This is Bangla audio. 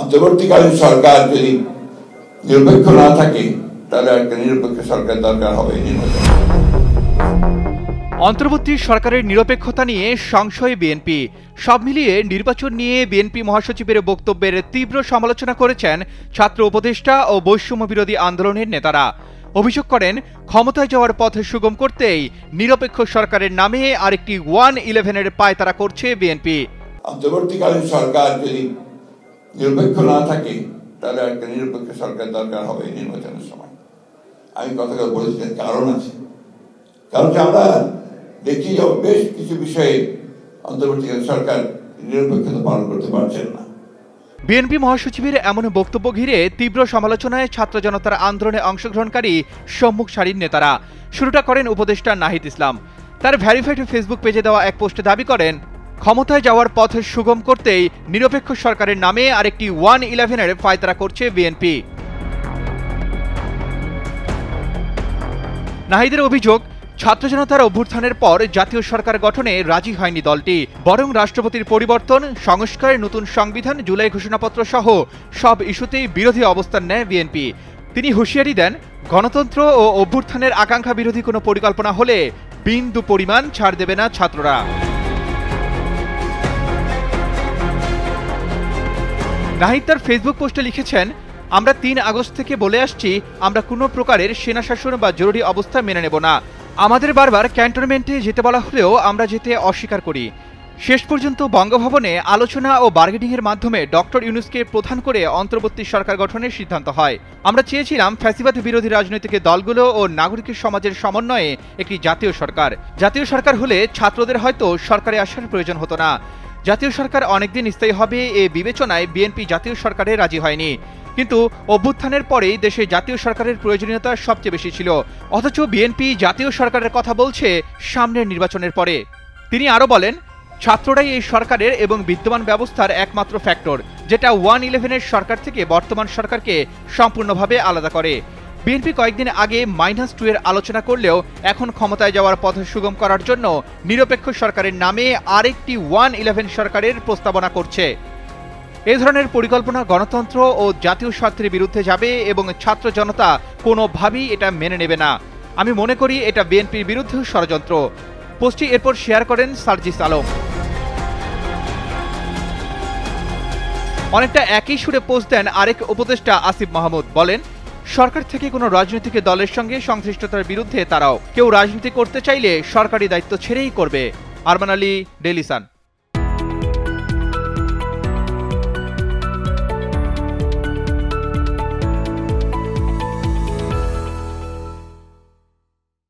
অন্তর্বর্তীকালীন সরকার যদি নিরপেক্ষ না থাকে তাহলে একটা নিরপেক্ষ সরকার দরকার হবে নির্বাচন। অন্তর্বর্তী সরকারের নিরপেক্ষতা নিয়ে সংশয়ে বিএনপি। সব মিলিয়ে নির্বাচন নিয়ে বিএনপি মহাসচিবের বক্তব্যের তীব্র সমালোচনা করেছেন ছাত্র উপদেষ্টা ও বৈষম্য বিরোধী আন্দোলনের নেতারা। অভিযোগ করেন, ক্ষমতায় যাওয়ার পথ সুগম করতেই নিরপেক্ষ সরকারের নামে আরেকটি 1-11-এর পায়তারা করছে বিএনপি। অন্তর্বর্তীকালীন সরকার যদি নিরপেক্ষ না থাকে তাহলে একটা নিরপেক্ষ সরকার দরকার হবে নির্বাচনের সময়। আমি কথাটা বলেছি, কারণ আছে। কারণ আমরা দেখি যে বেশ কিছু বিষয়ে অন্তর্বর্তীকালীন সরকার নিরপেক্ষতা পালন করতে পারছেন না। বিএনপি মহাসচিবের এমন বক্তব্য ঘিরে তীব্র সমালোচনায় ছাত্র জনতার আন্দোলনে অংশগ্রহণকারী সম্মুখ সারির নেতারা। শুরুটা করেন উপদেষ্টা নাহিদ ইসলাম। তার ভেরিফাইড ফেসবুক পেজে দেওয়া এক পোস্টে দাবি করেন, ক্ষমতায় যাওয়ার পথ সুগম করতেই নিরপেক্ষ সরকারের নামে আরেকটি 1-11-এর পায়তারা করছে বিএনপি। নাহিদের অভিযোগ, ছাত্র জনতার অভ্যুত্থানের পর জাতীয় সরকার গঠনে রাজি হয়নি দলটি, বরং রাষ্ট্রপতির পরিবর্তন, সংস্কার, নতুন সংবিধান, জুলাই ঘোষণাপত্র সহ সব ইস্যুতেই বিরোধী অবস্থান নেয় বিএনপি। তিনি হুঁশিয়ারি দেন, গণতন্ত্র ও অভ্যুত্থানের আকাঙ্ক্ষা বিরোধী কোনো পরিকল্পনা হলে বিন্দু পরিমাণ ছাড় দেবে না ছাত্ররা। নাহিদ তার ফেসবুক পোস্টে লিখেছেন, আমরা 3 আগস্ট থেকে বলে আসছি, আমরা কোনো প্রকারের সেনা শাসন বা জরুরি অবস্থা মেনে নেব না। আমাদের বারবার ক্যান্টনমেন্টে যেতে বলা হলেও আমরা যেতে অস্বীকার করি। শেষ পর্যন্ত বঙ্গভবনে আলোচনা ও বার্গেনিংয়ের মাধ্যমে ডক্টর ইউনূসকে প্রধান করে অন্তর্বর্তী সরকার গঠনের সিদ্ধান্ত হয়। আমরা চেয়েছিলাম ফ্যাসিবাদ বিরোধী রাজনৈতিক দলগুলো ও নাগরিক সমাজের সমন্বয়ে একটি জাতীয় সরকার। জাতীয় সরকার হলে ছাত্রদের হয়তো সরকারে আসার প্রয়োজন হতো না। জাতীয় সরকার অনেকদিন স্থায়ী হবে এ বিবেচনায় বিএনপি জাতীয় সরকারে রাজি হয়নি। কিন্তু অভ্যুত্থানের পরেই দেশে জাতীয় সরকারের প্রয়োজনীয়তা সবচেয়ে বেশি ছিল, অথচ বিএনপি জাতীয় সরকারের কথা বলছে সামনের নির্বাচনের পরে। তিনি আরও বলেন, ছাত্ররাই এই সরকারের এবং বিদ্যমান ব্যবস্থার একমাত্র ফ্যাক্টর, যেটা 1-11-এর সরকার থেকে বর্তমান সরকারকে সম্পূর্ণভাবে আলাদা করে। বিএনপি কয়েকদিন আগে -2 এর আলোচনা করলেও এখন ক্ষমতায় যাওয়ার পথ সুগম করার জন্য নিরপেক্ষ সরকারের নামে আরেকটি 1-11 সরকারের প্রস্তাবনা করছে। এই ধরনের পরিকল্পনা গণতন্ত্র ও জাতীয় স্বার্থের বিরুদ্ধে যাবে এবং ছাত্র জনতা কোনোভাবেই এটা মেনে নেবে না। আমি মনে করি এটা বিএনপির বিরুদ্ধে ষড়যন্ত্র। পোস্টটি এরপর শেয়ার করেন সার্জিস আলম। অনেকটা একই সুরে পোস্ট দেন আরেক উপদেষ্টা আসিফ মাহমুদ। বলেন, সরকার থেকে কোনো রাজনৈতিক দলের সঙ্গে সংশ্লিষ্টতার বিরুদ্ধে তারাও। কেউ রাজনীতি করতে চাইলে সরকারি দায়িত্ব ছেড়েই করবে। Arman Ali, Daily Sun.